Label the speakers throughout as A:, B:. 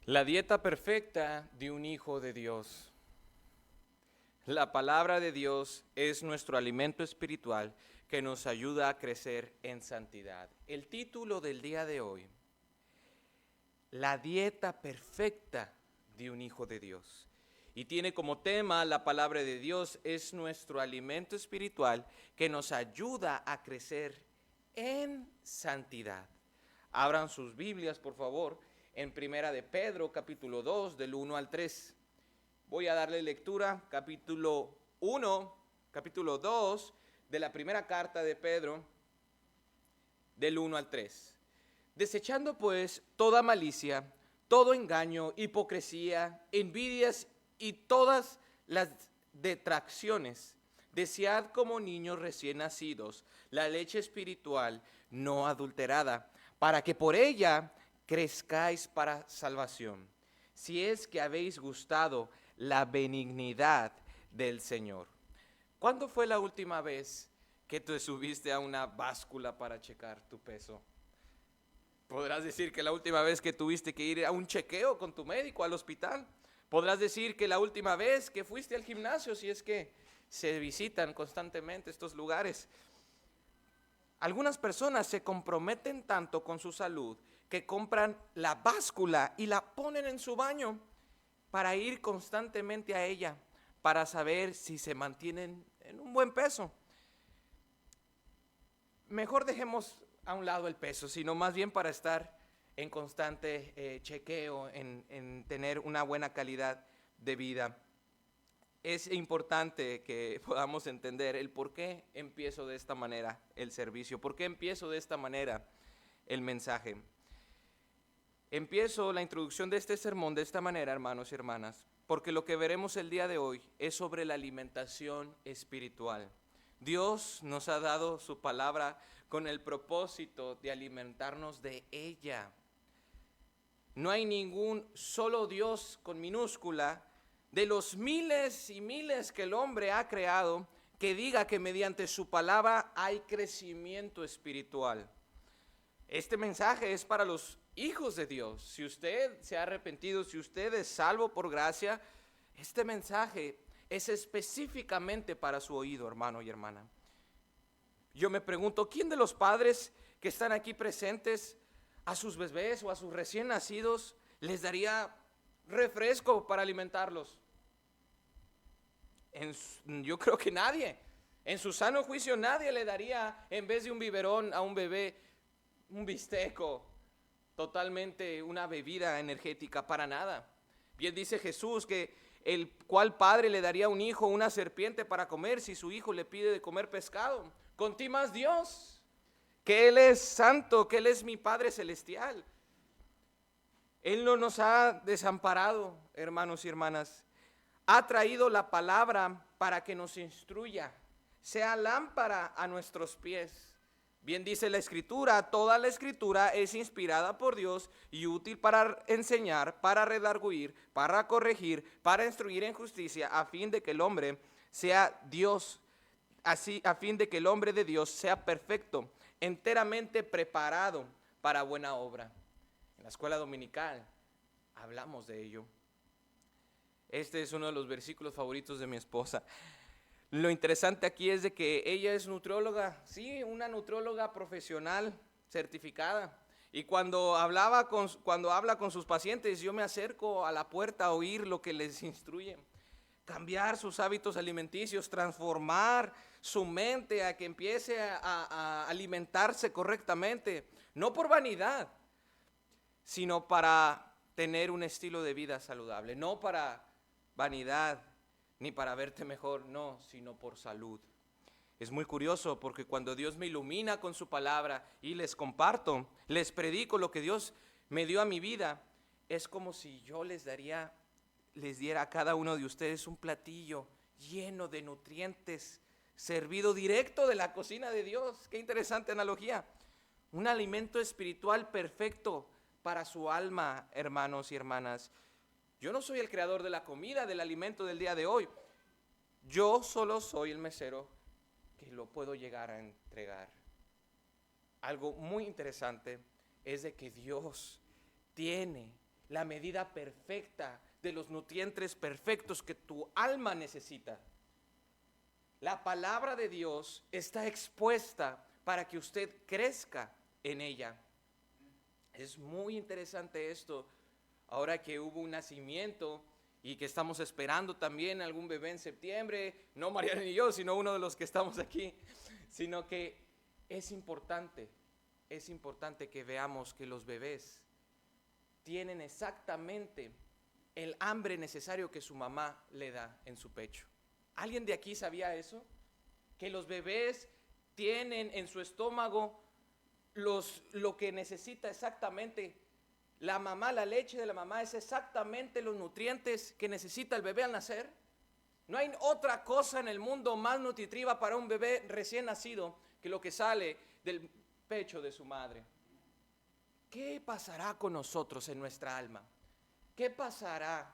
A: La dieta perfecta de un hijo de Dios. La palabra de Dios es nuestro alimento espiritual que nos ayuda a crecer en santidad. El título del día de hoy, la dieta perfecta de un hijo de Dios. Y tiene como tema la palabra de Dios es nuestro alimento espiritual que nos ayuda a crecer en santidad. Abran sus Biblias, por favor, en Primera de Pedro, capítulo 2, del 1 al 3. Voy a darle lectura, capítulo 1, capítulo 2, de la primera carta de Pedro, del 1 al 3. Desechando pues toda malicia, todo engaño, hipocresía, envidias y todas las detracciones, desead como niños recién nacidos la leche espiritual no adulterada, para que por ella crezcáis para salvación, si es que habéis gustado la benignidad del Señor. ¿Cuándo fue la última vez que te subiste a una báscula para checar tu peso? Podrás decir que la última vez que tuviste que ir a un chequeo con tu médico al hospital. Podrás decir que la última vez que fuiste al gimnasio, si es que se visitan constantemente estos lugares. Algunas personas se comprometen tanto con su salud que compran la báscula y la ponen en su baño para ir constantemente a ella, para saber si se mantienen en un buen peso. Mejor dejemos a un lado el peso, sino más bien para estar en constante chequeo, en tener una buena calidad de vida. Es importante que podamos entender el por qué empiezo de esta manera el servicio, por qué empiezo de esta manera el mensaje. Empiezo la introducción de este sermón de esta manera, hermanos y hermanas, porque lo que veremos el día de hoy es sobre la alimentación espiritual. Dios nos ha dado su palabra con el propósito de alimentarnos de ella. No hay ningún solo Dios con minúscula de los miles y miles que el hombre ha creado que diga que mediante su palabra hay crecimiento espiritual. Este mensaje es para los hijos de Dios. Si usted se ha arrepentido, si usted es salvo por gracia, este mensaje es específicamente para su oído, hermano y hermana. Yo me pregunto, ¿quién de los padres que están aquí presentes a sus bebés o a sus recién nacidos les daría refresco para alimentarlos? Yo creo que nadie. En su sano juicio nadie le daría, en vez de un biberón a un bebé, un bisteco, totalmente una bebida energética, para nada. Bien dice Jesús que el cual padre le daría a un hijo una serpiente para comer si su hijo le pide de comer pescado. Con ti más Dios, que Él es santo, que Él es mi Padre celestial. Él no nos ha desamparado, hermanos y hermanas. Ha traído la palabra para que nos instruya, sea lámpara a nuestros pies. Bien dice la Escritura, toda la Escritura es inspirada por Dios y útil para enseñar, para redarguir, para corregir, para instruir en justicia, a fin de que el hombre sea Dios, así a fin de que el hombre de Dios sea perfecto, enteramente preparado para buena obra. En la escuela dominical hablamos de ello. Este es uno de los versículos favoritos de mi esposa. Lo interesante aquí es de que ella es nutrióloga, sí, una nutrióloga profesional certificada. Y cuando habla con sus pacientes, yo me acerco a la puerta a oír lo que les instruye. Cambiar sus hábitos alimenticios, transformar su mente a que empiece a alimentarse correctamente, no por vanidad, sino para tener un estilo de vida saludable, no para vanidad, ni para verte mejor, no, sino por salud. Es muy curioso porque cuando Dios me ilumina con su palabra y les comparto, les predico lo que Dios me dio a mi vida, es como si yo les diera a cada uno de ustedes un platillo lleno de nutrientes, servido directo de la cocina de Dios. Qué interesante analogía. Un alimento espiritual perfecto para su alma, hermanos y hermanas. Yo no soy el creador de la comida, del alimento del día de hoy. Yo solo soy el mesero que lo puedo llegar a entregar. Algo muy interesante es de que Dios tiene la medida perfecta de los nutrientes perfectos que tu alma necesita. La palabra de Dios está expuesta para que usted crezca en ella. Es muy interesante esto, ahora que hubo un nacimiento y que estamos esperando también algún bebé en septiembre, no Mariana ni yo, sino uno de los que estamos aquí, sino que es importante que veamos que los bebés tienen exactamente el hambre necesario que su mamá le da en su pecho. ¿Alguien de aquí sabía eso? Que los bebés tienen en su estómago lo que necesita exactamente la mamá, la leche de la mamá es exactamente los nutrientes que necesita el bebé al nacer. No hay otra cosa en el mundo más nutritiva para un bebé recién nacido que lo que sale del pecho de su madre. ¿Qué pasará con nosotros en nuestra alma? ¿Qué pasará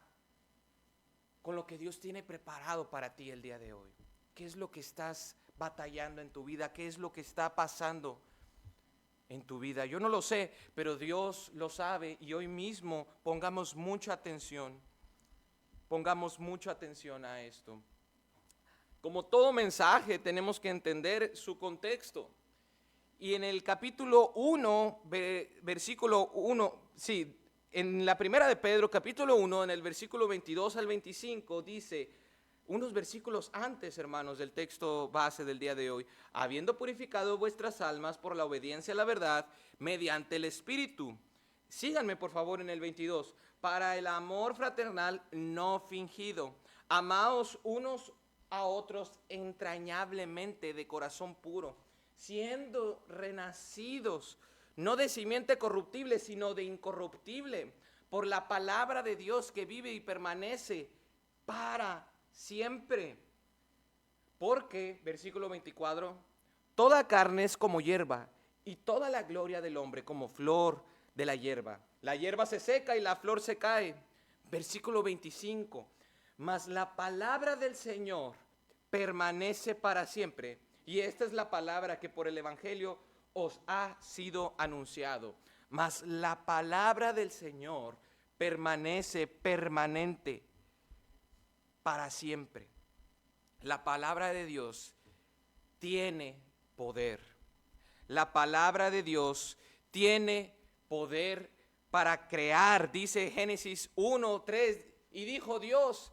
A: con lo que Dios tiene preparado para ti el día de hoy? ¿Qué es lo que estás batallando en tu vida? ¿Qué es lo que está pasando en tu vida? Yo no lo sé, pero Dios lo sabe, y hoy mismo pongamos mucha atención a esto. Como todo mensaje tenemos que entender su contexto. Y en el capítulo 1, versículo 1, sí, en la primera de Pedro, capítulo 1, en el versículo 22 al 25, dice, unos versículos antes, hermanos, del texto base del día de hoy, habiendo purificado vuestras almas por la obediencia a la verdad, mediante el Espíritu. Síganme, por favor, en el 22. Para el amor fraternal no fingido, amaos unos a otros entrañablemente de corazón puro, siendo renacidos, no de simiente corruptible, sino de incorruptible, por la palabra de Dios que vive y permanece para siempre. Porque, versículo 24, toda carne es como hierba, y toda la gloria del hombre como flor de la hierba. La hierba se seca y la flor se cae. Versículo 25, mas la palabra del Señor permanece para siempre. Y esta es la palabra que por el Evangelio os ha sido anunciado. Mas la palabra del Señor permanece permanente para siempre. La palabra de Dios tiene poder. La palabra de Dios tiene poder para crear. Dice Génesis 1:3, y dijo Dios,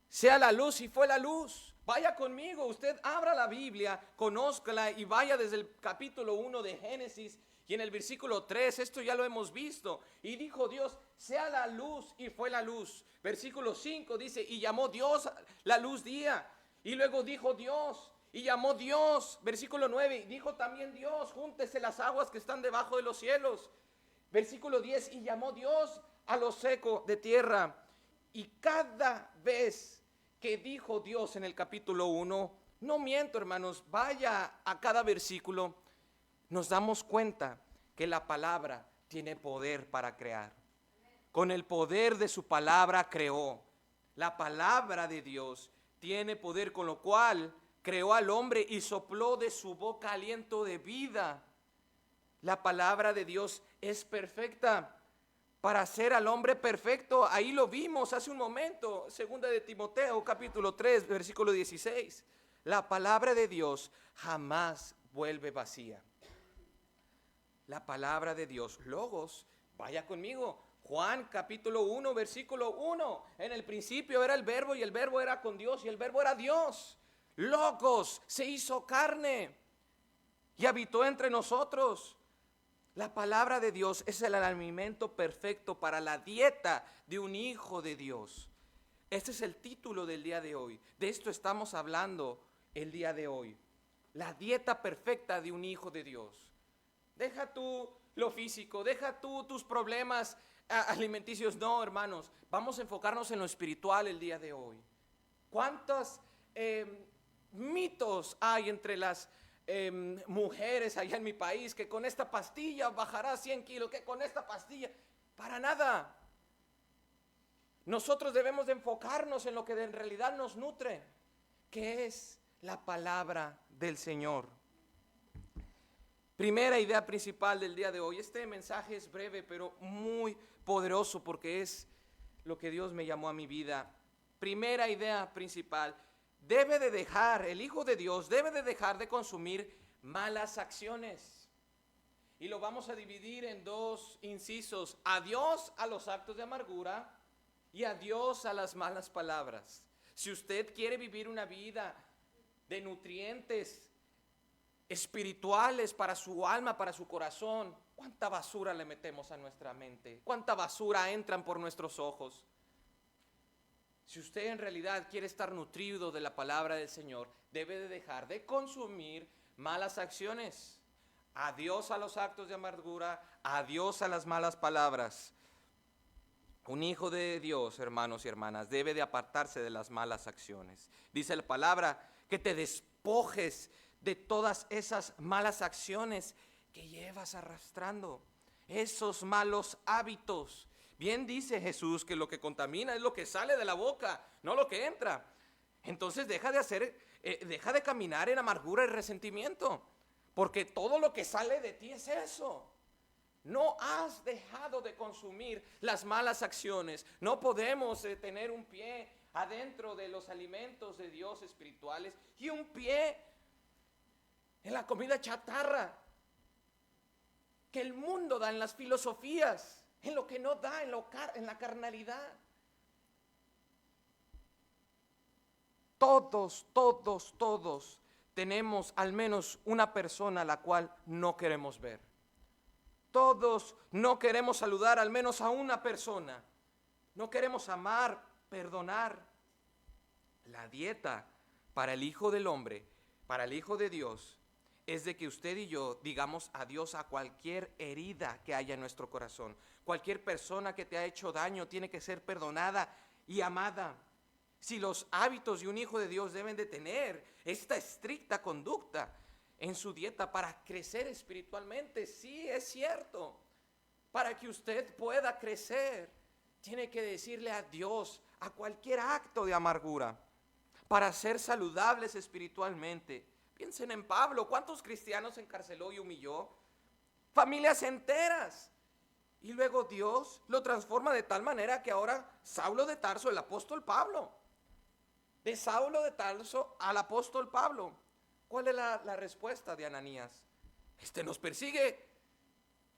A: sea la luz, y fue la luz. Vaya conmigo, usted abra la Biblia, conózcala y vaya desde el capítulo 1 de Génesis y en el versículo 3, esto ya lo hemos visto. Y dijo Dios, sea la luz, y fue la luz. Versículo 5 dice, y llamó Dios la luz día. Y luego dijo Dios, y llamó Dios. Versículo 9, dijo también Dios, júntese las aguas que están debajo de los cielos. Versículo 10, y llamó Dios a lo seco de tierra. Y cada vez que dijo Dios en el capítulo 1, no miento, hermanos, vaya a cada versículo, nos damos cuenta que la palabra tiene poder para crear. Con el poder de su palabra creó. La palabra de Dios tiene poder, con lo cual creó al hombre y sopló de su boca aliento de vida. La palabra de Dios es perfecta para hacer al hombre perfecto. Ahí lo vimos hace un momento, segunda de Timoteo, capítulo 3, versículo 16. La palabra de Dios jamás vuelve vacía. La palabra de Dios, logos, vaya conmigo. Juan capítulo 1, versículo 1. En el principio era el verbo, y el verbo era con Dios, y el verbo era Dios. Logos se hizo carne y habitó entre nosotros. La palabra de Dios es el alimento perfecto para la dieta de un hijo de Dios. Este es el título del día de hoy. De esto estamos hablando el día de hoy. La dieta perfecta de un hijo de Dios. Deja tú lo físico, deja tú tus problemas alimenticios. No, hermanos, vamos a enfocarnos en lo espiritual el día de hoy. ¿Cuántos mitos hay entre las mujeres allá en mi país, que con esta pastilla bajará 100 kilos, que con esta pastilla, para nada? Nosotros debemos de enfocarnos en lo que en realidad nos nutre, que es la palabra del Señor. Primera idea principal del día de hoy. Este mensaje es breve, pero muy poderoso porque es lo que Dios me llamó a mi vida. Primera idea principal, el Hijo de Dios debe de dejar de consumir malas acciones. Y lo vamos a dividir en dos incisos: adiós a los actos de amargura y adiós a las malas palabras. Si usted quiere vivir una vida de nutrientes espirituales para su alma, para su corazón, ¿cuánta basura le metemos a nuestra mente? ¿Cuánta basura entran por nuestros ojos? Si usted en realidad quiere estar nutrido de la palabra del Señor, debe de dejar de consumir malas acciones. Adiós a los actos de amargura, adiós a las malas palabras. Un hijo de Dios, hermanos y hermanas, debe de apartarse de las malas acciones. Dice la palabra que te despojes de todas esas malas acciones que llevas arrastrando, esos malos hábitos. Bien dice Jesús que lo que contamina es lo que sale de la boca, no lo que entra. Entonces deja de caminar en amargura y resentimiento, porque todo lo que sale de ti es eso. No has dejado de consumir las malas acciones. No podemos tener un pie adentro de los alimentos de Dios espirituales y un pie en la comida chatarra que el mundo da, en las filosofías, en lo que no da, en la carnalidad. Todos tenemos al menos una persona a la cual no queremos ver. Todos no queremos saludar al menos a una persona. No queremos amar, perdonar. La dieta para el Hijo del Hombre, para el Hijo de Dios, es de que usted y yo digamos adiós a cualquier herida que haya en nuestro corazón. Cualquier persona que te ha hecho daño tiene que ser perdonada y amada. Si los hábitos de un hijo de Dios deben de tener esta estricta conducta en su dieta para crecer espiritualmente, sí es cierto. Para que usted pueda crecer, tiene que decirle adiós a cualquier acto de amargura para ser saludables espiritualmente. Piensen en Pablo, ¿cuántos cristianos encarceló y humilló? Familias enteras. Y luego Dios lo transforma de tal manera que ahora Saulo de Tarso, el apóstol Pablo, de Saulo de Tarso al apóstol Pablo. ¿Cuál es la respuesta de Ananías? Este nos persigue.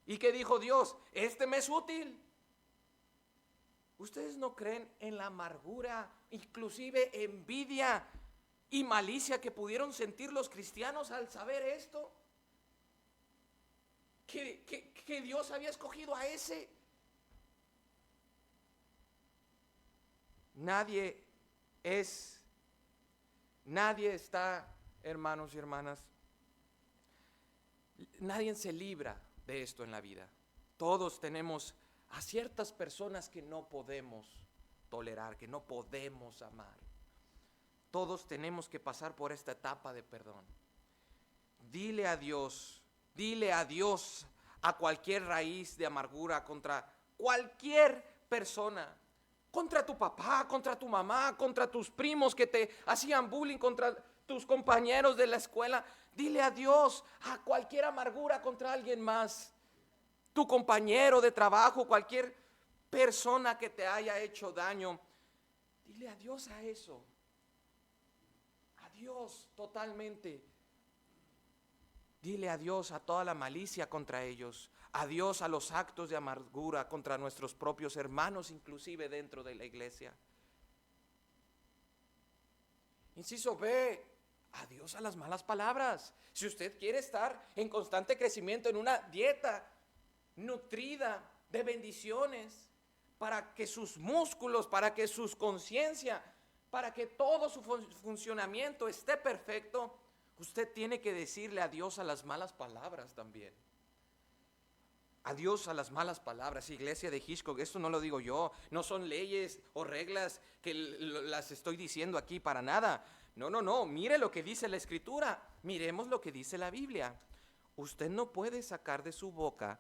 A: ¿Y qué dijo Dios? Este me es útil. ¿Ustedes no creen en la amargura, inclusive envidia y malicia que pudieron sentir los cristianos al saber esto? Que Dios había escogido a ese. Nadie está, hermanos y hermanas, nadie se libra de esto en la vida. Todos tenemos a ciertas personas que no podemos tolerar, que no podemos amar. Todos tenemos que pasar por esta etapa de perdón. Dile adiós a cualquier raíz de amargura contra cualquier persona, contra tu papá, contra tu mamá, contra tus primos que te hacían bullying, contra tus compañeros de la escuela. Dile adiós a cualquier amargura contra alguien más, tu compañero de trabajo, cualquier persona que te haya hecho daño. Dile adiós a eso. Adiós totalmente. Dile adiós a toda la malicia contra ellos. Adiós a los actos de amargura contra nuestros propios hermanos, inclusive dentro de la iglesia. Inciso B, adiós a las malas palabras. Si usted quiere estar en constante crecimiento en una dieta nutrida de bendiciones, para que sus músculos, para que su conciencia, para que todo su funcionamiento esté perfecto, usted tiene que decirle adiós a las malas palabras también. Adiós a las malas palabras. Iglesia de Hitchcock, esto no lo digo yo, no son leyes o reglas que las estoy diciendo aquí para nada. No, mire lo que dice la Escritura, miremos lo que dice la Biblia. Usted no puede sacar de su boca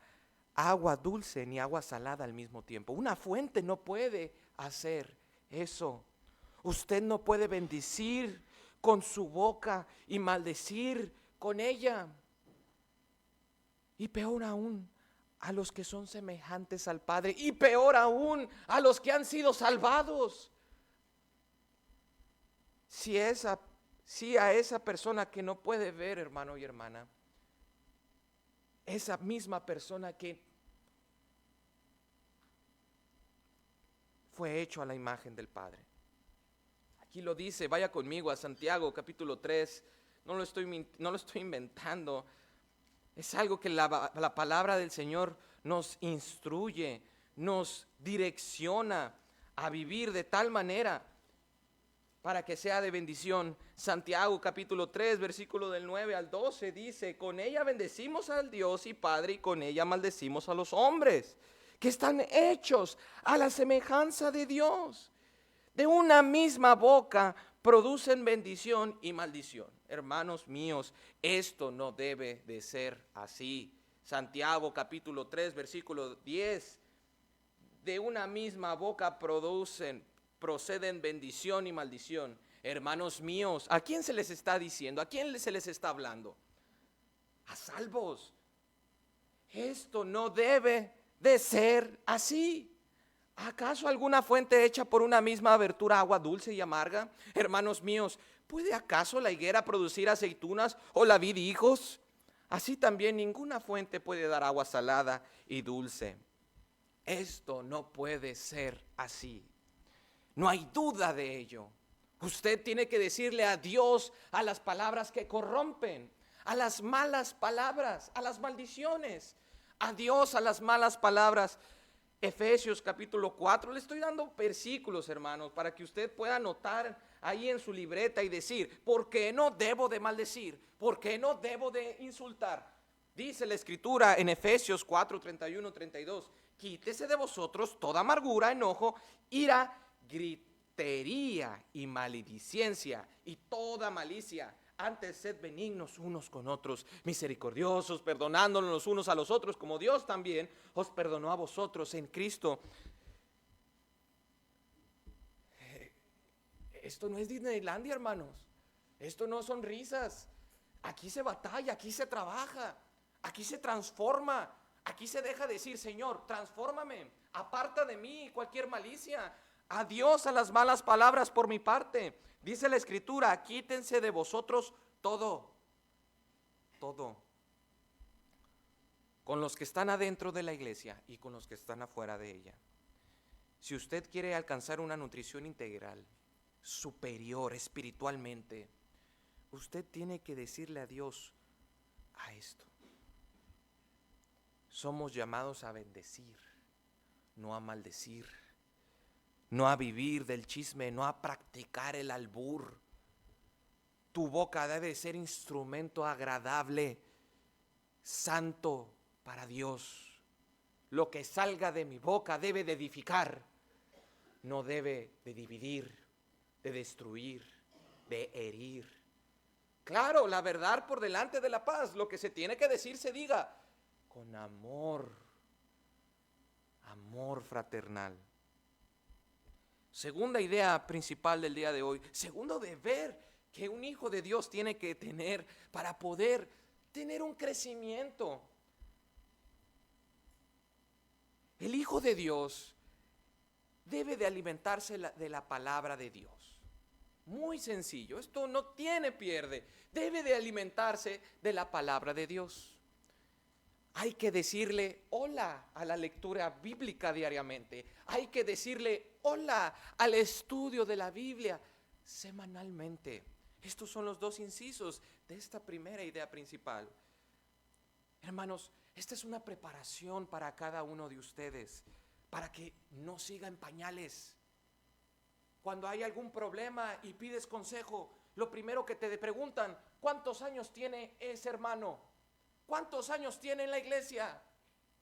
A: agua dulce ni agua salada al mismo tiempo. Una fuente no puede hacer eso. Usted no puede bendecir con su boca y maldecir con ella. Y peor aún, a los que son semejantes al Padre, y peor aún, a los que han sido salvados. Si a esa persona que no puede ver, hermano y hermana, esa misma persona que fue hecho a la imagen del Padre. Aquí lo dice, vaya conmigo a Santiago capítulo 3, no lo estoy inventando. Es algo que la palabra del Señor nos instruye, nos direcciona a vivir de tal manera para que sea de bendición. Santiago capítulo 3, versículo del 9 al 12 dice: con ella bendecimos al Dios y Padre, y con ella maldecimos a los hombres, que están hechos a la semejanza de Dios. De una misma boca producen bendición y maldición. Hermanos míos, esto no debe de ser así. Santiago capítulo 3, versículo 10. De una misma boca proceden bendición y maldición. Hermanos míos, ¿a quién se les está diciendo? ¿A quién se les está hablando? A salvos. Esto no debe de ser así. ¿Acaso alguna fuente hecha por una misma abertura agua dulce y amarga? Hermanos míos, ¿puede acaso la higuera producir aceitunas o la vid higos? Así también ninguna fuente puede dar agua salada y dulce. Esto no puede ser así. No hay duda de ello. Usted tiene que decirle adiós a las palabras que corrompen, a las malas palabras, a las maldiciones. Adiós a las malas palabras. Efesios capítulo 4, le estoy dando versículos, hermanos, para que usted pueda anotar ahí en su libreta y decir: ¿por qué no debo de maldecir? ¿Por qué no debo de insultar? Dice la escritura en Efesios 4, 31, 32: quítese de vosotros toda amargura, enojo, ira, gritería y maledicencia y toda malicia. Antes sed benignos unos con otros, misericordiosos, perdonándonos los unos a los otros, como Dios también os perdonó a vosotros en Cristo. Esto no es Disneylandia, hermanos. Esto no son risas. Aquí se batalla, aquí se trabaja, aquí se transforma, aquí se deja decir: Señor, transfórmame, aparta de mí cualquier malicia. Adiós a las malas palabras por mi parte. Dice la escritura: quítense de vosotros todo, con los que están adentro de la iglesia y con los que están afuera de ella. Si usted quiere alcanzar una nutrición integral, superior espiritualmente, usted tiene que decirle adiós a esto. Somos llamados a bendecir, no a maldecir. No a vivir del chisme, no a practicar el albur. Tu boca debe ser instrumento agradable, santo para Dios. Lo que salga de mi boca debe de edificar, no debe de dividir, de destruir, de herir. Claro, la verdad por delante de la paz. Lo que se tiene que decir se diga con amor, amor fraternal. Segunda idea principal del día de hoy, segundo deber que un hijo de Dios tiene que tener para poder tener un crecimiento. El hijo de Dios debe de alimentarse de la palabra de Dios. Muy sencillo, esto no tiene pierde. Debe de alimentarse de la palabra de Dios. Hay que decirle hola a la lectura bíblica diariamente. Hay que decirle hola al estudio de la Biblia semanalmente. Estos son los dos incisos de esta primera idea principal. Hermanos, esta es una preparación para cada uno de ustedes, para que no siga en pañales. Cuando hay algún problema y pides consejo, lo primero que te preguntan: ¿cuántos años tiene ese hermano? ¿Cuántos años tiene en la iglesia?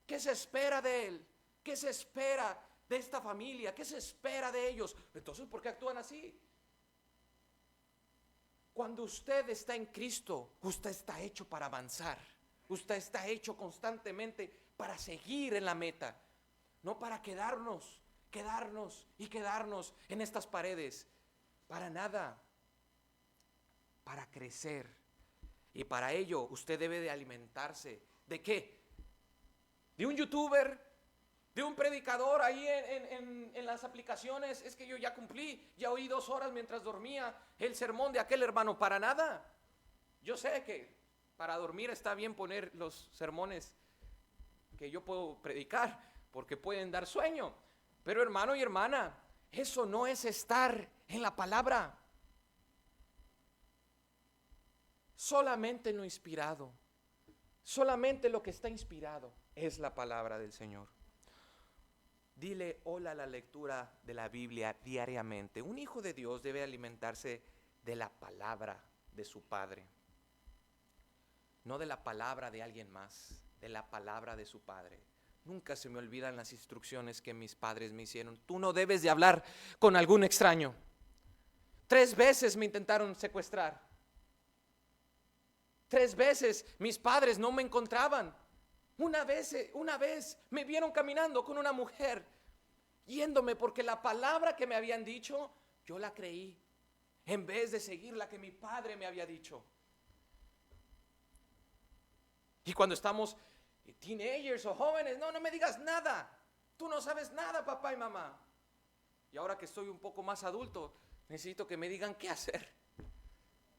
A: ¿Qué se espera de él? ¿Qué se espera de esta familia? ¿Qué se espera de ellos? Entonces, ¿por qué actúan así? Cuando usted está en Cristo, usted está hecho para avanzar. Usted está hecho constantemente para seguir en la meta, no para quedarnos en estas paredes. Para nada. Para crecer. Y para ello usted debe de alimentarse. ¿De qué? de un youtuber, de un predicador ahí en las aplicaciones. Es que yo ya cumplí, ya oí 2 horas mientras dormía el sermón de aquel hermano. Para nada. Yo sé que para dormir está bien poner los sermones que yo puedo predicar, porque pueden dar sueño. Pero hermano y hermana, eso no es estar en la palabra. Solamente lo inspirado, solamente lo que está inspirado es la palabra del Señor. Dile hola a la lectura de la Biblia diariamente. Un hijo de Dios debe alimentarse de la palabra de su Padre. No de la palabra de alguien más, de la palabra de su Padre. Nunca se me olvidan las instrucciones que mis padres me hicieron. Tú no debes de hablar con algún extraño. 3 veces me intentaron secuestrar. 3 veces mis padres no me encontraban. Una vez me vieron caminando con una mujer, yéndome porque la palabra que me habían dicho, yo la creí, en vez de seguir la que mi padre me había dicho. Y cuando estamos teenagers o jóvenes, no me digas nada. Tú no sabes nada, papá y mamá. Y ahora que estoy un poco más adulto, necesito que me digan qué hacer.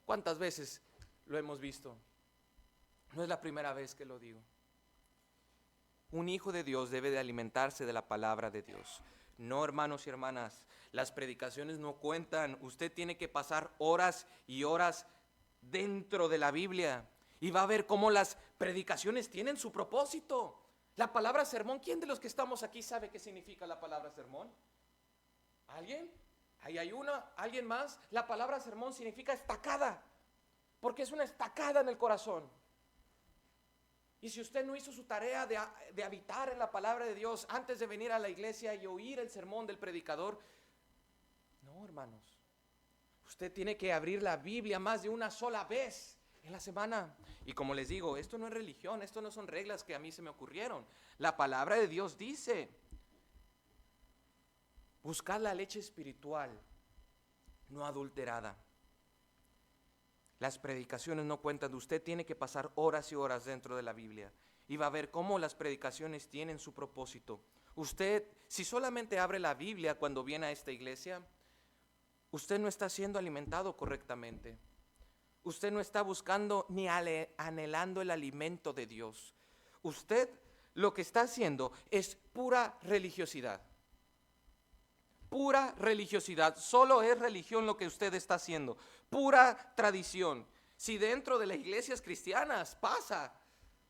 A: ¿Cuántas veces lo hemos visto? No es la primera vez que lo digo. Un hijo de Dios debe de alimentarse de la palabra de Dios. No, hermanos y hermanas, las predicaciones no cuentan. Usted tiene que pasar horas y horas dentro de la Biblia. Y va a ver cómo las predicaciones tienen su propósito. La palabra sermón, ¿quién de los que estamos aquí sabe qué significa la palabra sermón? ¿Alguien? Ahí hay una, ¿alguien más? La palabra sermón significa estacada, porque es una estacada en el corazón. Y si usted no hizo su tarea de habitar en la palabra de Dios antes de venir a la iglesia y oír el sermón del predicador, no, hermanos, usted tiene que abrir la Biblia más de una sola vez en la semana. Y como les digo, esto no es religión, esto no son reglas que a mí se me ocurrieron. La palabra de Dios dice: buscad la leche espiritual, no adulterada. Las predicaciones no cuentan. Usted tiene que pasar horas y horas dentro de la Biblia y va a ver cómo las predicaciones tienen su propósito. Usted, si solamente abre la Biblia cuando viene a esta iglesia, usted no está siendo alimentado correctamente. Usted no está buscando ni anhelando el alimento de Dios. Usted lo que está haciendo es pura religiosidad. Pura religiosidad. Solo es religión lo que usted está haciendo. Pura tradición. Si dentro de las iglesias cristianas pasa,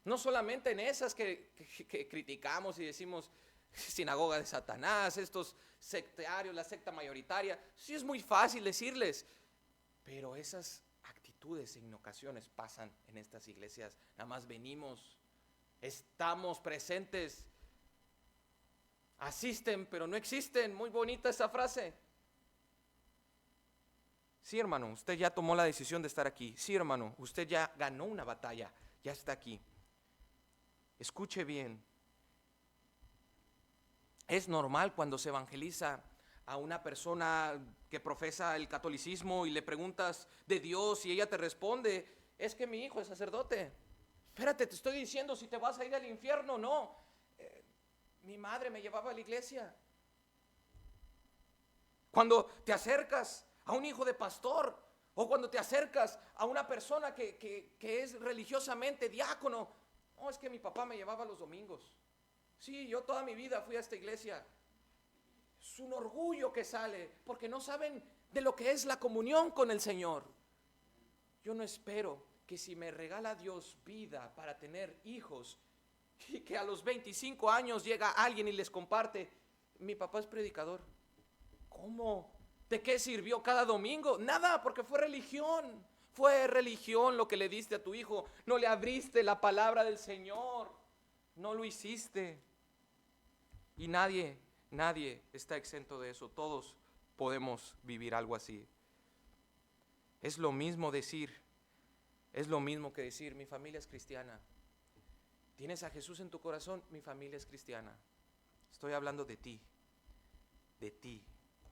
A: no solamente en esas que criticamos y decimos sinagoga de Satanás, estos sectarios, la secta mayoritaria, sí es muy fácil decirles, pero esas actitudes en ocasiones pasan en estas iglesias. Nada más venimos, estamos presentes, asisten pero no existen. Muy bonita esa frase. Sí, hermano, usted ya tomó la decisión de estar aquí. Sí, hermano, usted ya ganó una batalla, ya está aquí. Escuche bien. Es normal cuando se evangeliza a una persona que profesa el catolicismo y le preguntas de Dios y ella te responde: es que mi hijo es sacerdote. Espérate, te estoy diciendo si te vas a ir al infierno. No, mi madre me llevaba a la iglesia. Cuando te acercas a un hijo de pastor, o cuando te acercas a una persona que es religiosamente diácono: no, es que mi papá me llevaba los domingos. Sí, yo toda mi vida fui a esta iglesia. Es un orgullo que sale, porque no saben de lo que es la comunión con el Señor. Yo no espero que si me regala Dios vida para tener hijos, y que a los 25 años llega alguien y les comparte: mi papá es predicador. ¿Cómo? ¿De qué sirvió cada domingo? Nada, porque fue religión. Fue religión lo que le diste a tu hijo. No le abriste la palabra del Señor. No lo hiciste. Y nadie está exento de eso. Todos podemos vivir algo así. Es lo mismo que decir: mi familia es cristiana. ¿Tienes a Jesús en tu corazón? Mi familia es cristiana. Estoy hablando de ti,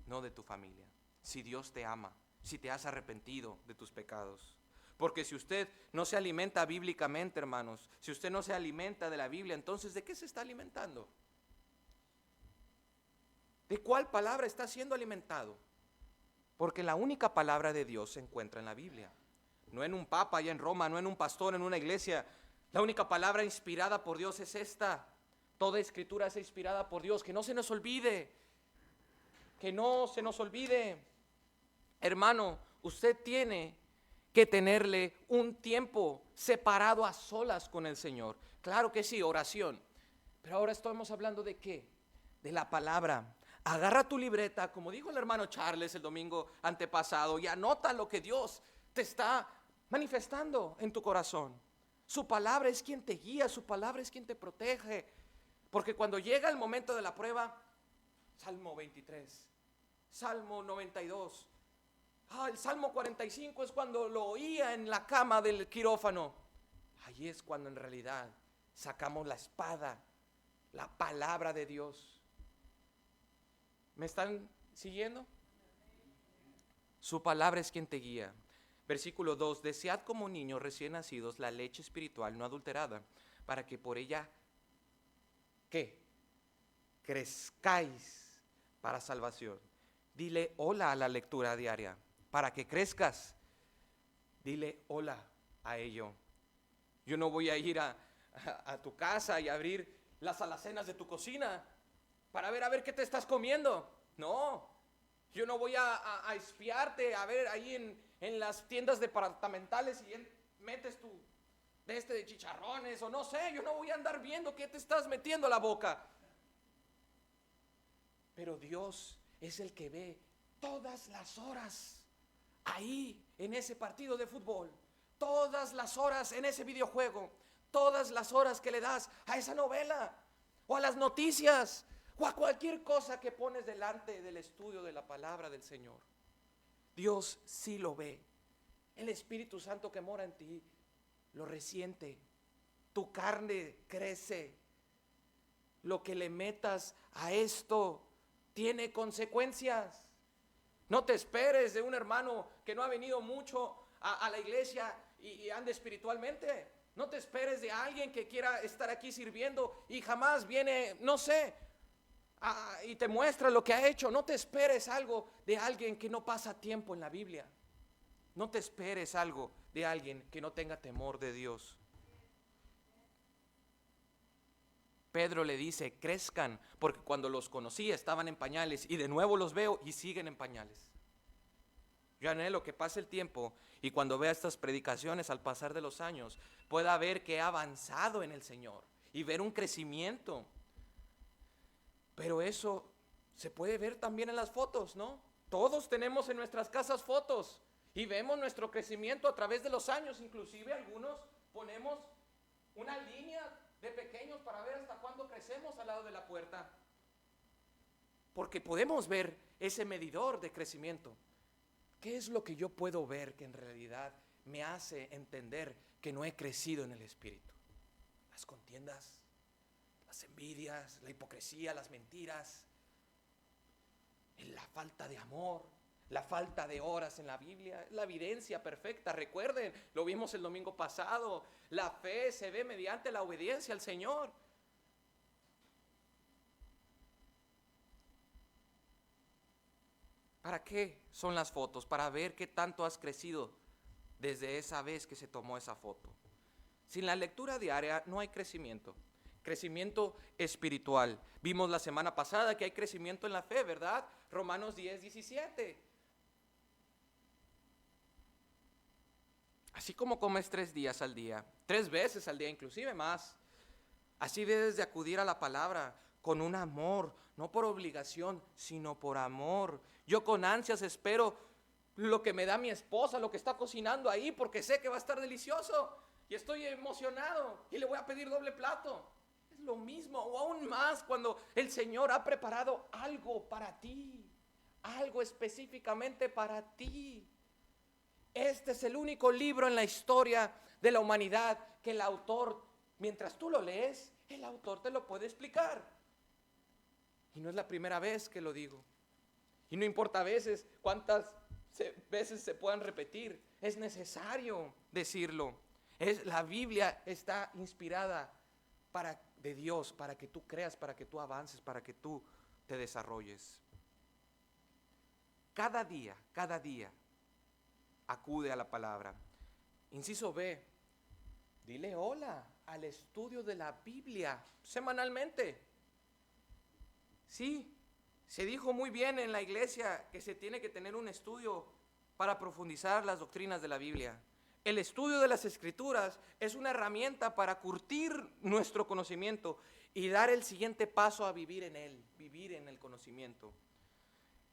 A: no de tu familia. Si Dios te ama, si te has arrepentido de tus pecados. Porque si usted no se alimenta bíblicamente, hermanos, si usted no se alimenta de la Biblia, entonces ¿de qué se está alimentando? ¿De cuál palabra está siendo alimentado? Porque la única palabra de Dios se encuentra en la Biblia. No en un papa allá en Roma, no en un pastor, en una iglesia. La única palabra inspirada por Dios es esta. Toda escritura es inspirada por Dios. Que no se nos olvide. Que no se nos olvide. Hermano, usted tiene que tenerle un tiempo separado a solas con el Señor. Claro que sí, oración. Pero ahora estamos hablando ¿de qué? De la palabra. Agarra tu libreta, como dijo el hermano Charles el domingo antepasado, y anota lo que Dios te está manifestando en tu corazón. Su palabra es quien te guía, su palabra es quien te protege. Porque cuando llega el momento de la prueba, Salmo 23, Salmo 92, el Salmo 45 es cuando lo oía en la cama del quirófano. Ahí es cuando en realidad sacamos la espada, la palabra de Dios. ¿Me están siguiendo? Su palabra es quien te guía. Versículo 2, desead como niños recién nacidos la leche espiritual no adulterada, para que por ella, ¿qué? Crezcáis para salvación. Dile hola a la lectura diaria, para que crezcas. Dile hola a ello. Yo no voy a ir a tu casa y abrir las alacenas de tu cocina para ver qué te estás comiendo. No, yo no voy a espiarte, a ver ahí en las tiendas departamentales y metes tu de chicharrones o no sé, yo no voy a andar viendo qué te estás metiendo a la boca. Pero Dios es el que ve todas las horas ahí en ese partido de fútbol, todas las horas en ese videojuego, todas las horas que le das a esa novela o a las noticias o a cualquier cosa que pones delante del estudio de la palabra del Señor. Dios sí lo ve. El Espíritu Santo que mora en ti lo resiente. Tu carne crece. Lo que le metas a esto tiene consecuencias. No te esperes de un hermano que no ha venido mucho a la iglesia y ande espiritualmente. No te esperes de alguien que quiera estar aquí sirviendo y jamás viene, no sé, y te muestra lo que ha hecho. No te esperes algo de alguien que no pasa tiempo en la Biblia. No te esperes algo de alguien que no tenga temor de Dios. Pedro le dice, crezcan, porque cuando los conocí estaban en pañales y de nuevo los veo y siguen en pañales. Yo anhelo que pase el tiempo y cuando vea estas predicaciones al pasar de los años, pueda ver que he avanzado en el Señor y ver un crecimiento. Pero eso se puede ver también en las fotos, ¿no? Todos tenemos en nuestras casas fotos y vemos nuestro crecimiento a través de los años. Inclusive algunos ponemos una línea de pequeños para ver hasta cuándo crecemos al lado de la puerta. Porque podemos ver ese medidor de crecimiento. ¿Qué es lo que yo puedo ver que en realidad me hace entender que no he crecido en el Espíritu? Las contiendas, las envidias, la hipocresía, las mentiras, la falta de amor, la falta de horas en la Biblia, la evidencia perfecta. Recuerden, lo vimos el domingo pasado, la fe se ve mediante la obediencia al Señor. ¿Para qué son las fotos? Para ver qué tanto has crecido desde esa vez que se tomó esa foto. Sin la lectura diaria no hay crecimiento. Crecimiento espiritual. Vimos la semana pasada que hay crecimiento en la fe, ¿verdad? Romanos 10:17. Así como comes 3 días al día, 3 veces al día, inclusive más, así debes de acudir a la palabra con un amor, no por obligación, sino por amor. Yo con ansias espero lo que me da mi esposa, lo que está cocinando ahí, porque sé que va a estar delicioso y estoy emocionado y le voy a pedir doble plato. Es lo mismo o aún más cuando el Señor ha preparado algo para ti, algo específicamente para ti. Este es el único libro en la historia de la humanidad que el autor, mientras tú lo lees, el autor te lo puede explicar. Y no es la primera vez que lo digo. Y no importa a veces cuántas veces se puedan repetir. Es necesario decirlo. La Biblia está inspirada de Dios, para que tú creas, para que tú avances, para que tú te desarrolles. Cada día, acude a la palabra. Inciso B, dile hola al estudio de la Biblia semanalmente. Sí, se dijo muy bien en la iglesia que se tiene que tener un estudio para profundizar las doctrinas de la Biblia. El estudio de las Escrituras es una herramienta para curtir nuestro conocimiento y dar el siguiente paso a vivir en él, vivir en el conocimiento.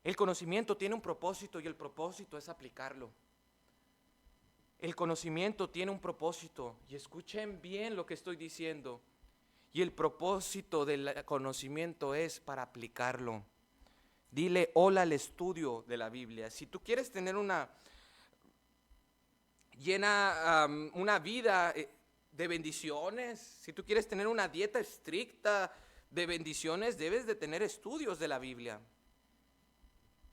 A: El conocimiento tiene un propósito y el propósito es aplicarlo. El conocimiento tiene un propósito, y escuchen bien lo que estoy diciendo, y el propósito del conocimiento es para aplicarlo. Dile hola al estudio de la Biblia. Si tú quieres tener una vida de bendiciones, si tú quieres tener una dieta estricta de bendiciones, debes de tener estudios de la Biblia.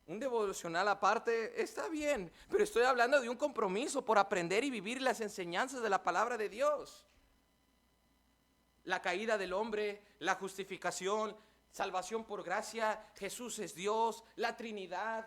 A: Un devocional aparte está bien, pero estoy hablando de un compromiso por aprender y vivir las enseñanzas de la palabra de Dios. La caída del hombre, la justificación, salvación por gracia, Jesús es Dios, la Trinidad.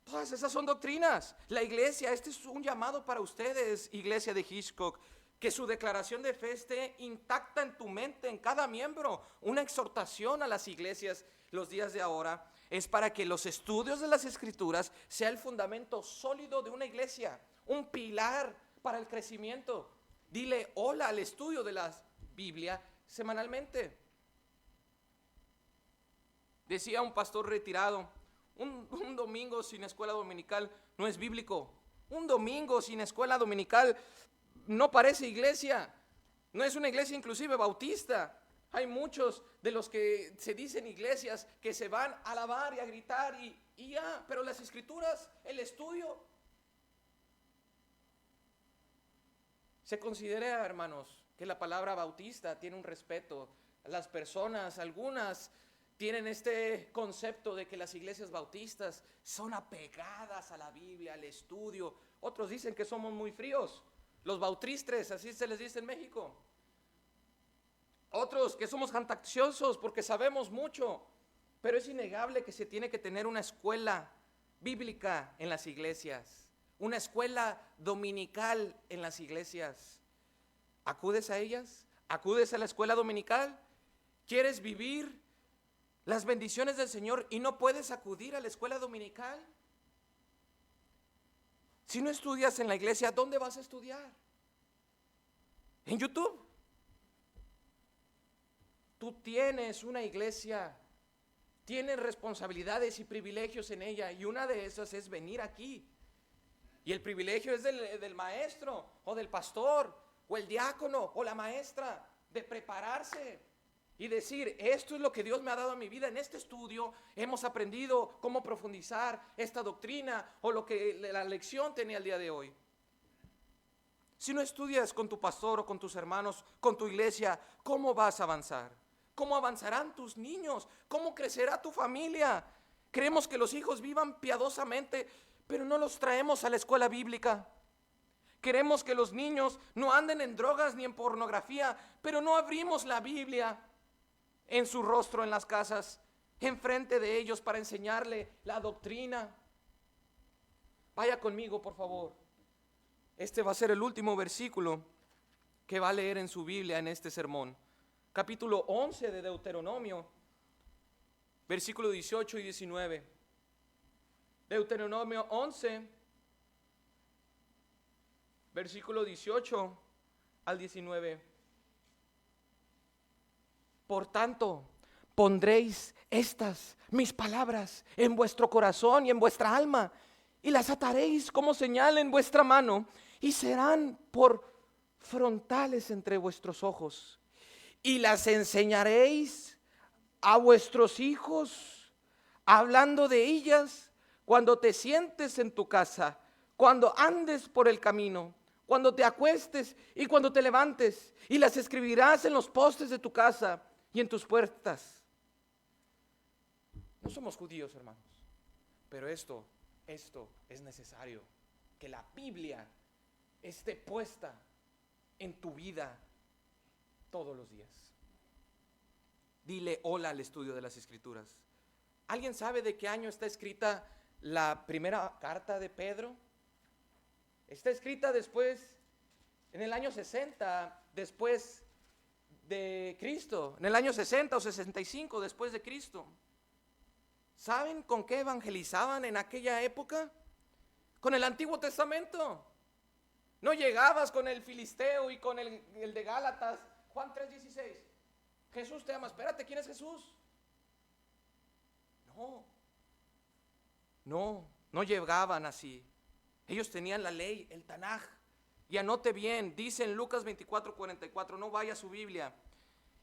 A: Todas esas son doctrinas. La iglesia, este es un llamado para ustedes, iglesia de Hitchcock, que su declaración de fe esté intacta en tu mente, en cada miembro. Una exhortación a las iglesias los días de ahora es para que los estudios de las Escrituras sea el fundamento sólido de una iglesia, un pilar para el crecimiento. Dile hola al estudio de la Biblia semanalmente. Decía un pastor retirado, un domingo sin escuela dominical no es bíblico. Un domingo sin escuela dominical no parece iglesia. No es una iglesia inclusive bautista. Hay muchos de los que se dicen iglesias que se van a alabar y a gritar y ya, pero las Escrituras, el estudio. Se considera, hermanos, que la palabra bautista tiene un respeto. Las personas, algunas, tienen este concepto de que las iglesias bautistas son apegadas a la Biblia, al estudio. Otros dicen que somos muy fríos, los bautristres, así se les dice en México. Otros que somos jactanciosos porque sabemos mucho, pero es innegable que se tiene que tener una escuela bíblica en las iglesias, una escuela dominical en las iglesias. ¿Acudes a ellas? ¿Acudes a la escuela dominical? ¿Quieres vivir las bendiciones del Señor y no puedes acudir a la escuela dominical? Si no estudias en la iglesia, ¿dónde vas a estudiar? ¿En YouTube? Tú tienes una iglesia, tienes responsabilidades y privilegios en ella, y una de esas es venir aquí. Y el privilegio es del maestro o del pastor o el diácono o la maestra, de prepararse y decir, esto es lo que Dios me ha dado en mi vida. En este estudio hemos aprendido cómo profundizar esta doctrina o lo que la lección tenía el día de hoy. Si no estudias con tu pastor o con tus hermanos, con tu iglesia, ¿cómo vas a avanzar? ¿Cómo avanzarán tus niños? ¿Cómo crecerá tu familia? Queremos que los hijos vivan piadosamente, pero no los traemos a la escuela bíblica. Queremos que los niños no anden en drogas ni en pornografía, pero no abrimos la Biblia en su rostro en las casas, enfrente de ellos para enseñarle la doctrina. Vaya conmigo, por favor. Este va a ser el último versículo que va a leer en su Biblia en este sermón. Capítulo 11 de Deuteronomio, versículo 18 y 19. Deuteronomio 11, versículo 18 al 19. Por tanto, pondréis estas mis palabras en vuestro corazón y en vuestra alma, y las ataréis como señal en vuestra mano, y serán por frontales entre vuestros ojos. Y las enseñaréis a vuestros hijos, hablando de ellas cuando te sientes en tu casa, cuando andes por el camino, cuando te acuestes y cuando te levantes, y las escribirás en los postes de tu casa y en tus puertas. No somos judíos, hermanos, pero esto esto es necesario, que la Biblia esté puesta en tu vida todos los días. Dile hola al estudio de las Escrituras. ¿Alguien sabe de qué año está escrita la primera carta de Pedro? Está escrita después, en el año 60, después de Cristo, en el año 60 o 65 después de Cristo. ¿Saben con qué evangelizaban en aquella época? Con el Antiguo Testamento. No llegabas con el filisteo y con el de Gálatas. Juan 3:16. Jesús te ama. Espérate, ¿quién es Jesús? No llegaban así. Ellos tenían la ley, el Tanaj. Y anote bien, dice en Lucas 24:44, no vaya a su Biblia.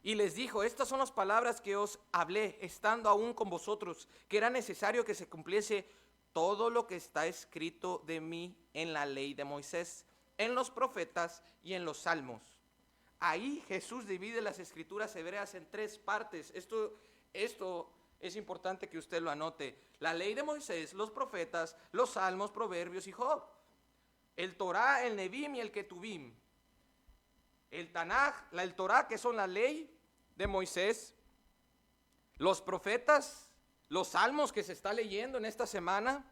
A: Y les dijo, estas son las palabras que os hablé, estando aún con vosotros, que era necesario que se cumpliese todo lo que está escrito de mí en la ley de Moisés, en los profetas y en los salmos. Ahí Jesús divide las escrituras hebreas en tres partes. Esto es importante que usted lo anote. La ley de Moisés, los profetas, los salmos, proverbios y Job. El Torá, el Nevim y el Ketubim. El Tanaj, el Torá, que son la ley de Moisés. Los profetas, los salmos que se está leyendo en esta semana.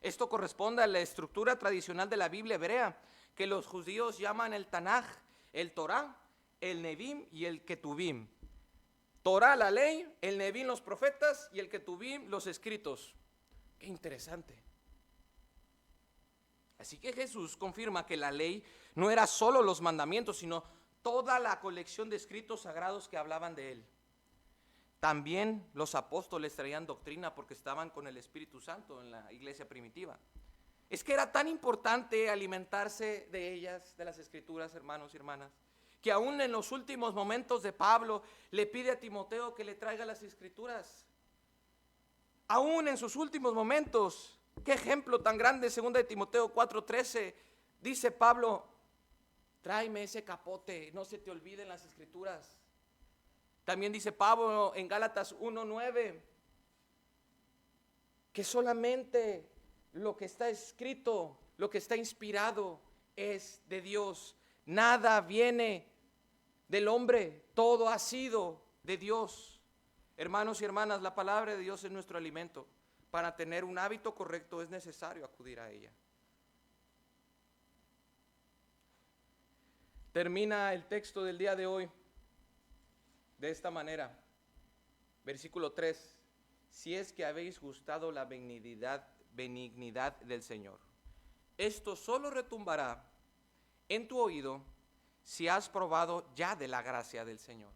A: Esto corresponde a la estructura tradicional de la Biblia hebrea, que los judíos llaman el Tanaj, el Torá, el Nevim y el Ketubim. Torá, la ley, el Nevim, los profetas y el Ketubim, los escritos. Qué interesante. Así que Jesús confirma que la ley no era solo los mandamientos, sino toda la colección de escritos sagrados que hablaban de él. También los apóstoles traían doctrina porque estaban con el Espíritu Santo en la iglesia primitiva. Es que era tan importante alimentarse de ellas, de las escrituras, hermanos y hermanas, que aún en los últimos momentos de Pablo le pide a Timoteo que le traiga las escrituras. Aún en sus últimos momentos, qué ejemplo tan grande, 2 de Timoteo 4:13, dice Pablo, tráeme ese capote, no se te olviden las escrituras. También dice Pablo en Gálatas 1:9, que solamente lo que está escrito, lo que está inspirado es de Dios. Nada viene del hombre, todo ha sido de Dios. Hermanos y hermanas, la palabra de Dios es nuestro alimento. Para tener un hábito correcto es necesario acudir a ella. Termina el texto del día de hoy de esta manera. Versículo 3. Si es que habéis gustado la benignidad del Señor, esto solo retumbará en tu oído si has probado ya de la gracia del Señor.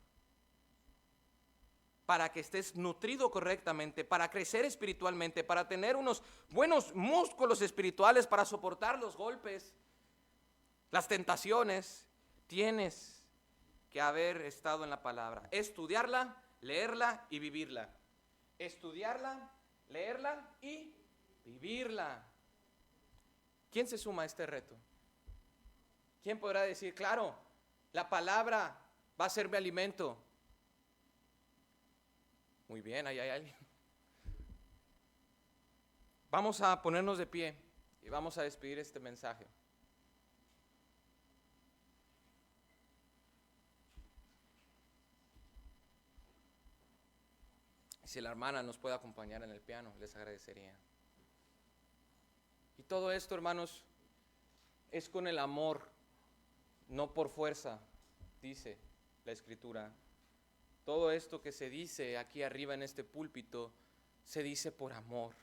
A: Para que estés nutrido correctamente, para crecer espiritualmente, para tener unos buenos músculos espirituales, para soportar los golpes, las tentaciones, tienes que haber estado en la palabra, estudiarla, leerla y vivirla. Estudiarla, leerla y vivirla. ¿Quién se suma a este reto? ¿Quién podrá decir, claro, la palabra va a ser mi alimento? Muy bien, ahí hay alguien. Vamos a ponernos de pie y vamos a despedir este mensaje. Si la hermana nos puede acompañar en el piano, les agradecería. Y todo esto, hermanos, es con el amor, no por fuerza, dice la Escritura. Todo esto que se dice aquí arriba en este púlpito, se dice por amor.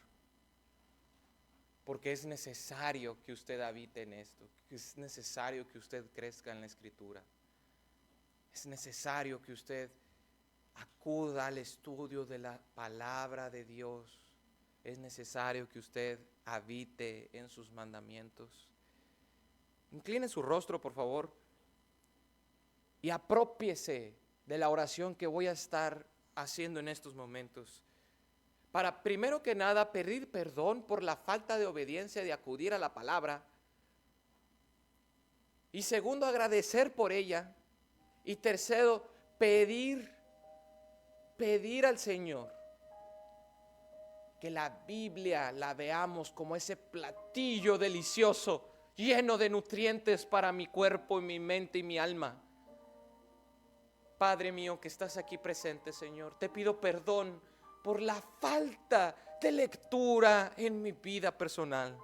A: Porque es necesario que usted habite en esto, es necesario que usted crezca en la Escritura. Es necesario que usted acuda al estudio de la palabra de Dios. Es necesario que usted habite en sus mandamientos. Incline su rostro, por favor, y aprópiese de la oración que voy a estar haciendo en estos momentos, para primero que nada pedir perdón por la falta de obediencia de acudir a la palabra, y segundo agradecer por ella, y tercero pedir al Señor que la Biblia la veamos como ese platillo delicioso, lleno de nutrientes para mi cuerpo y mi mente y mi alma. Padre mío que estás aquí presente, Señor, te pido perdón por la falta de lectura en mi vida personal.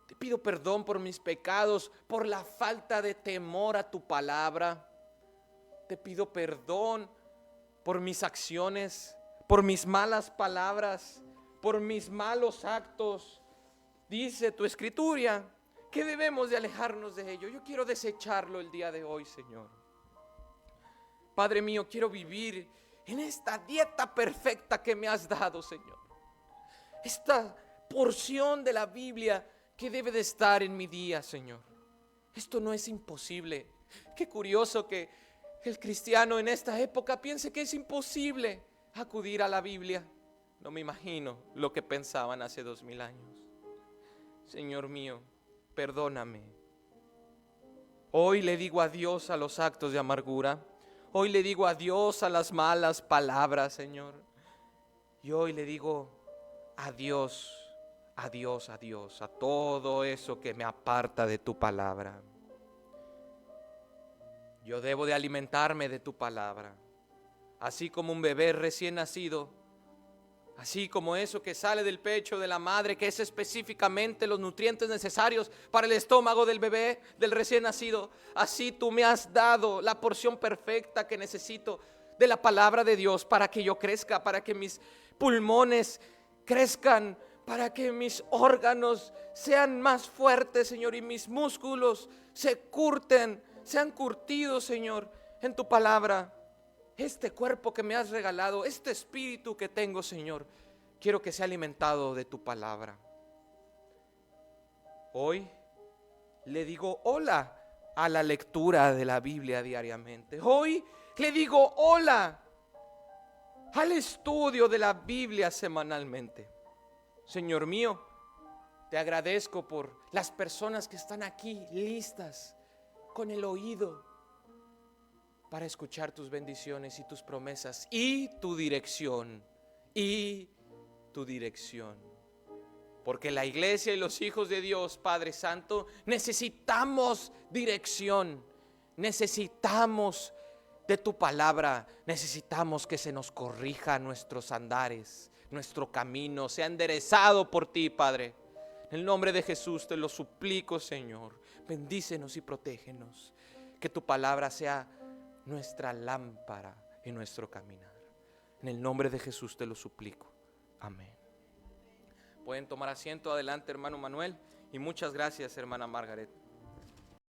A: Te pido perdón por mis pecados, por la falta de temor a tu palabra. Te pido perdón por mis acciones, por mis malas palabras, por mis malos actos. Dice tu escritura que debemos de alejarnos de ello. Yo quiero desecharlo el día de hoy, Señor. Padre mío, quiero vivir en esta dieta perfecta que me has dado, Señor. Esta porción de la Biblia que debe de estar en mi día, Señor. Esto no es imposible. Qué curioso que el cristiano en esta época piense que es imposible acudir a la Biblia. No me imagino lo que pensaban hace 2000 años. Señor mío, perdóname. Hoy le digo adiós a los actos de amargura. Hoy le digo adiós a las malas palabras, Señor. Y hoy le digo adiós, adiós, adiós a todo eso que me aparta de tu palabra. Yo debo de alimentarme de tu palabra, así como un bebé recién nacido, así como eso que sale del pecho de la madre, que es específicamente los nutrientes necesarios para el estómago del bebé, del recién nacido. Así tú me has dado la porción perfecta que necesito de la palabra de Dios para que yo crezca, para que mis pulmones crezcan, para que mis órganos sean más fuertes, Señor, y mis músculos se curten, sean curtidos, Señor, en tu palabra. Este cuerpo que me has regalado, este espíritu que tengo, Señor, quiero que sea alimentado de tu palabra. Hoy le digo hola a la lectura de la Biblia diariamente. Hoy le digo hola al estudio de la Biblia semanalmente. Señor mío, te agradezco por las personas que están aquí listas con el oído para escuchar tus bendiciones y tus promesas y tu dirección, porque la iglesia y los hijos de Dios, Padre Santo, necesitamos dirección, necesitamos de tu palabra, necesitamos que se nos corrija nuestros andares, nuestro camino sea enderezado por ti, Padre. En el nombre de Jesús te lo suplico, Señor, bendícenos y protégenos, que tu palabra sea nuestra lámpara y nuestro caminar. En el nombre de Jesús te lo suplico. Amén. Pueden tomar asiento. Adelante, hermano Manuel, y muchas gracias, hermana Margaret.